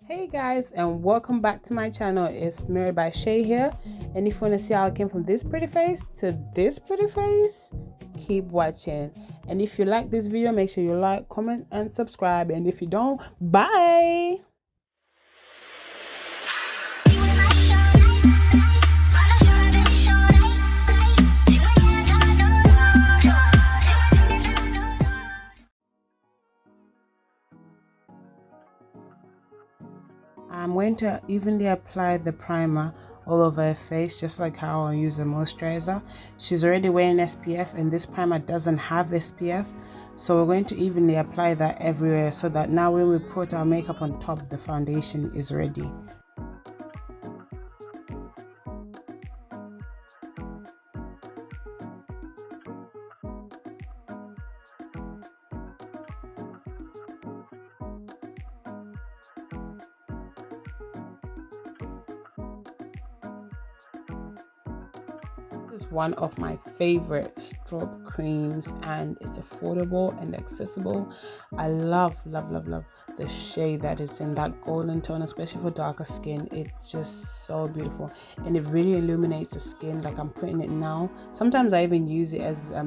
Hey guys, and welcome back to my channel. It's MirroredByShe here, and if you want to see how I came from this pretty face to this pretty face, keep watching. And if you like this video, make sure you like, comment and subscribe, and if you don't, bye. I'm going to evenly apply the primer all over her face, just like how I use a moisturizer. She's already wearing SPF, and this primer doesn't have SPF, so we're going to evenly apply that everywhere so that now when we put our makeup on top, the foundation is ready. This is one of my favorite strobe creams, and it's affordable and accessible. I love the shade that it's in, that golden tone, especially for darker skin. It's just so beautiful, and it really illuminates the skin. Like, I'm putting it now. Sometimes I even use it as a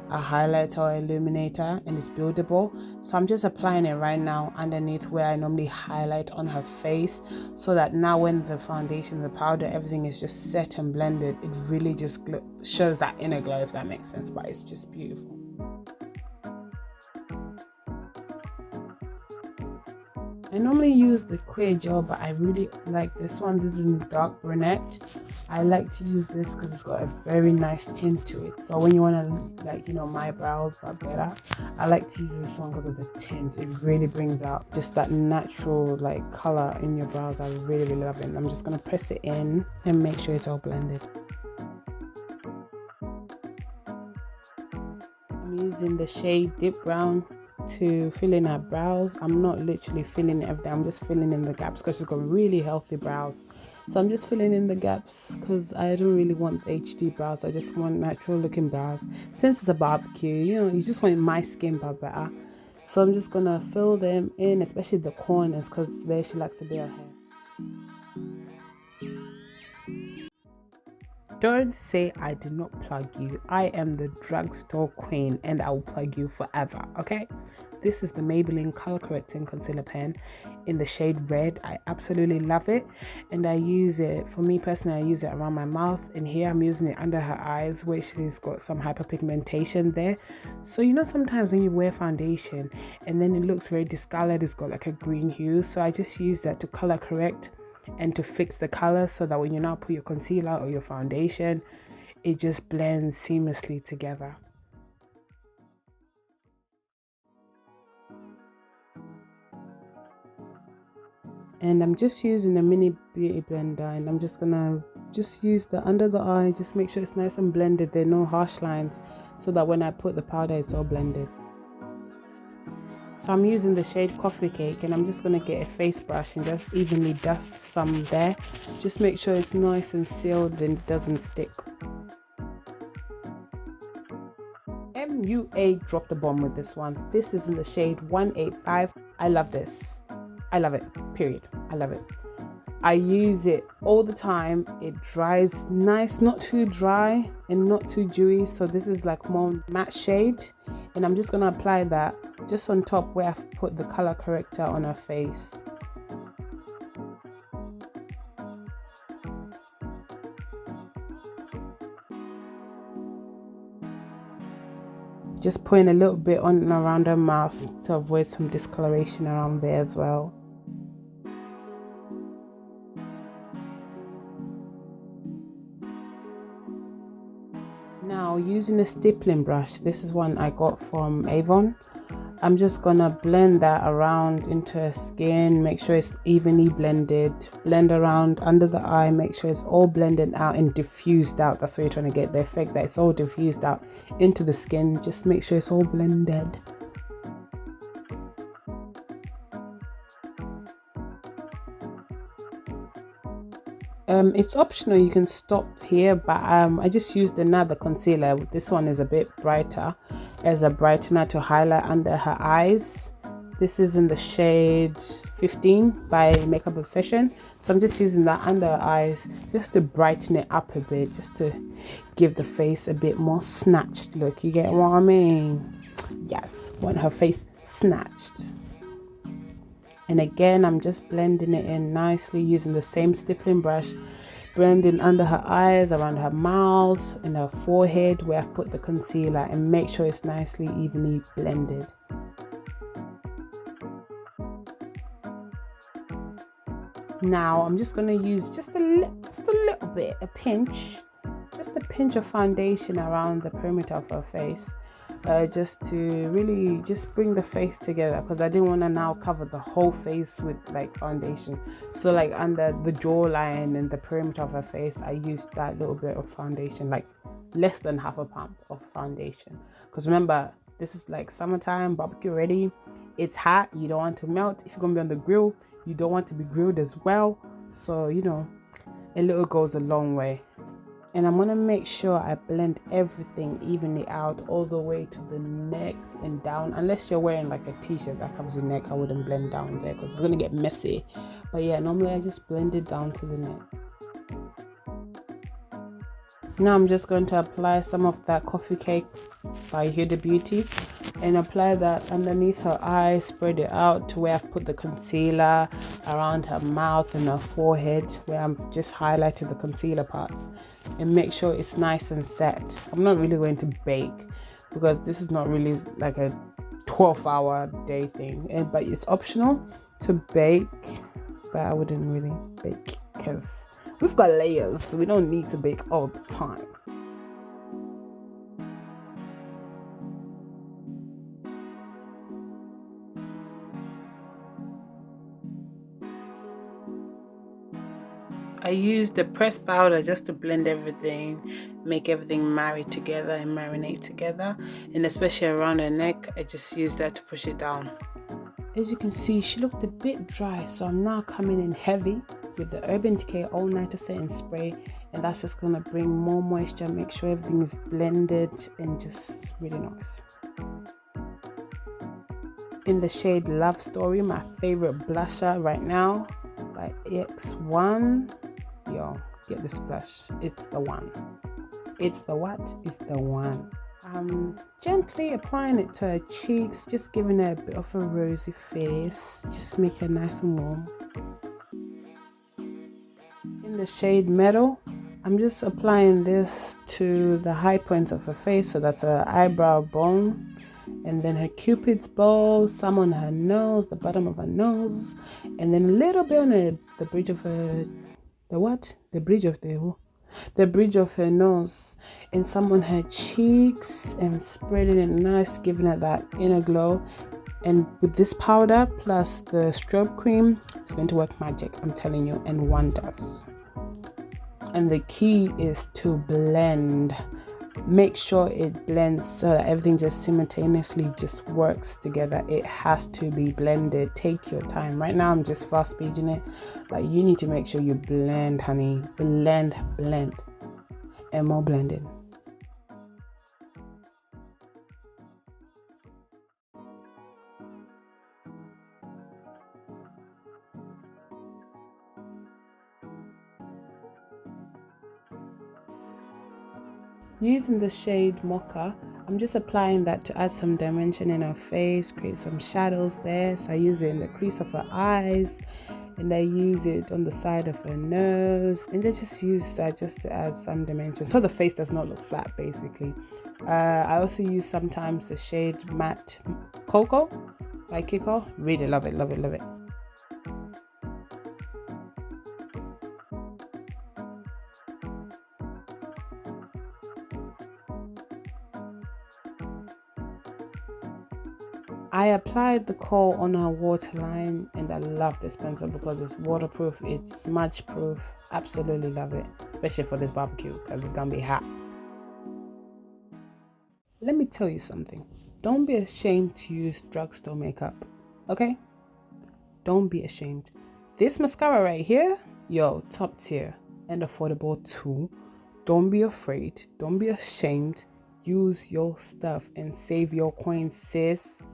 highlighter or illuminator, and it's buildable. So I'm just applying it right now underneath where I normally highlight on her face, so that now when the foundation, the powder, everything is just set and blended, it really just shows that inner glow, if that makes sense. But it's just beautiful. I normally use the clear gel, but I really like this one. This is in dark brunette. I like to use this because it's got a very nice tint to it. So when you want to, like, you know, my brows but better, I like to use this one because of the tint. It really brings out just that natural like color in your brows. I really love it. I'm just going to press it in and make sure it's all blended. I'm using the shade Deep Brown to fill in her brows. I'm not literally filling everything, I'm just filling in the gaps because she's got really healthy brows. So I'm just filling in the gaps because I don't really want HD brows. I just want natural looking brows. Since it's a barbecue, you know, you just want my skin but better. So I'm just gonna fill them in, especially the corners, because there she likes to be her hair. Don't say I did not plug you. I am the drugstore queen, and I will plug you forever, okay? This is the Maybelline Color Correcting Concealer Pen in the shade Red. I absolutely love it, and I use it, for me personally, I use it around my mouth, and here I'm using it under her eyes where she's got some hyperpigmentation there. So you know, sometimes when you wear foundation and then it looks very discolored, it's got like a green hue, so I just use that to color correct and to fix the color, so that when you now put your concealer or your foundation, it just blends seamlessly together. And I'm just using a mini beauty blender, and I'm just gonna use the under the eye, just make sure it's nice and blended, there are no harsh lines, so that when I put the powder, it's all blended. So I'm using the shade Coffee Cake, and I'm just going to get a face brush and just evenly dust some there. Just make sure it's nice and sealed and it doesn't stick. MUA dropped the bomb with this one. This is in the shade 185. I love this. I love it, period. I love it. I use it all the time. It dries nice, not too dry and not too dewy. So this is like more matte shade, and I'm just going to apply that just on top where I've put the color corrector on her face. Just putting a little bit on and around her mouth to avoid some discoloration around there as well. Now, using a stippling brush, this is one I got from Avon. I'm just gonna blend that around into her skin, make sure it's evenly blended, blend around under the eye, make sure it's all blended out and diffused out. That's what you're trying to get, the effect that it's all diffused out into the skin. Just make sure it's all blended. It's optional, you can stop here, but I just used another concealer. This one is a bit brighter as a brightener to highlight under her eyes. This is in the shade 15 by Makeup Obsession. So I'm just using that under her eyes just to brighten it up a bit, just to give the face a bit more snatched look. You get what I mean? Yes, want her face snatched. And again, I'm just blending it in nicely using the same stippling brush, blending under her eyes, around her mouth, and her forehead where I've put the concealer, and make sure it's nicely evenly blended. Now I'm just going to use just a little bit, just a pinch of foundation around the perimeter of her face, just to really just bring the face together, because I didn't want to now cover the whole face with like foundation. So like under the jawline and the perimeter of her face, I used that little bit of foundation, like less than half a pump of foundation, because remember, this is like summertime, barbecue ready, it's hot, you don't want to melt. If you're gonna be on the grill, you don't want to be grilled as well. So you know, a little goes a long way. And I'm gonna make sure I blend everything evenly out all the way to the neck and down. Unless you're wearing like a t-shirt that covers the neck, I wouldn't blend down there because it's gonna get messy. But yeah, normally I just blend it down to the neck. Now I'm just going to apply some of that Coffee Cake by Huda Beauty and apply that underneath her eyes, spread it out to where I've put the concealer, around her mouth and her forehead where I'm just highlighted the concealer parts, and make sure it's nice and set. I'm not really going to bake because this is not really like a 12-hour day thing, but it's optional to bake, but I wouldn't really bake because we've got layers. We don't need to bake all the time. I use the pressed powder just to blend everything, make everything marry together and marinate together, and especially around her neck, I just use that to push it down. As you can see, she looked a bit dry, so I'm now coming in heavy with the Urban Decay All Nighter Setting Spray, and that's just going to bring more moisture, make sure everything is blended and just really nice. In the shade Love Story, my favorite blusher right now by EX1. Yo, get this blush. It's the one. It's the what? It's the one. I'm gently applying it to her cheeks, just giving her a bit of a rosy face, just make her nice and warm. In the shade Metal, I'm just applying this to the high points of her face, so that's her eyebrow bone, and then her cupid's bow, some on her nose, the bottom of her nose, and then a little bit on the bridge of her, the bridge of her nose, and some on her cheeks, and spreading it nice, giving her that inner glow. And with this powder plus the strobe cream, it's going to work magic, I'm telling you, and wonders. And the key is to blend. Make sure it blends so that everything just simultaneously just works together. It has to be blended. Take your time. Right now I'm just fast speeding it, but you need to make sure you blend, honey. Blend, and more blending. Using the shade Mocha, I'm just applying that to add some dimension in her face, create some shadows there. So I use it in the crease of her eyes, and I use it on the side of her nose, and I just use that just to add some dimension so the face does not look flat, basically. I also use sometimes the shade Matte Cocoa by Kohl. Really love it, love it, love it. I applied the Kohl on her waterline, and I love this pencil because it's waterproof, it's smudge proof. Absolutely love it, especially for this barbecue because it's gonna be hot. Let me tell you something. Don't be ashamed to use drugstore makeup, okay? Don't be ashamed. This mascara right here, yo, top tier and affordable too. Don't be afraid. Don't be ashamed. Use your stuff and save your coins, sis.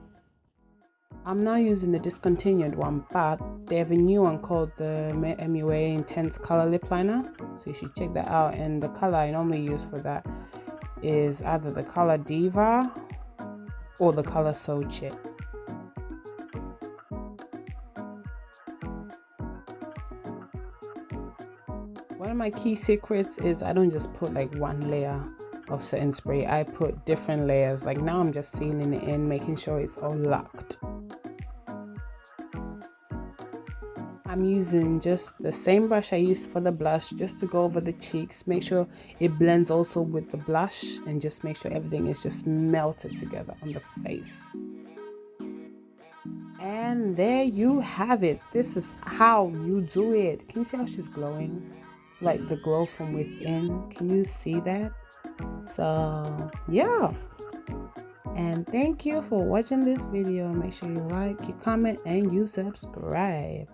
I'm now using the discontinued one, but they have a new one called the MUA Intense Color Lip Liner. So you should check that out. And the color I normally use for that is either the color Diva or the color So Chick. One of my key secrets is I don't just put like one layer of setting spray. I put different layers. Like now I'm just sealing it in, making sure it's all locked. I'm using just the same brush I used for the blush just to go over the cheeks. Make sure it blends also with the blush and just make sure everything is just melted together on the face. And there you have it. This is how you do it. Can you see how she's glowing? Like the glow from within. Can you see that? So yeah. And thank you for watching this video. Make sure you like, you comment, and you subscribe.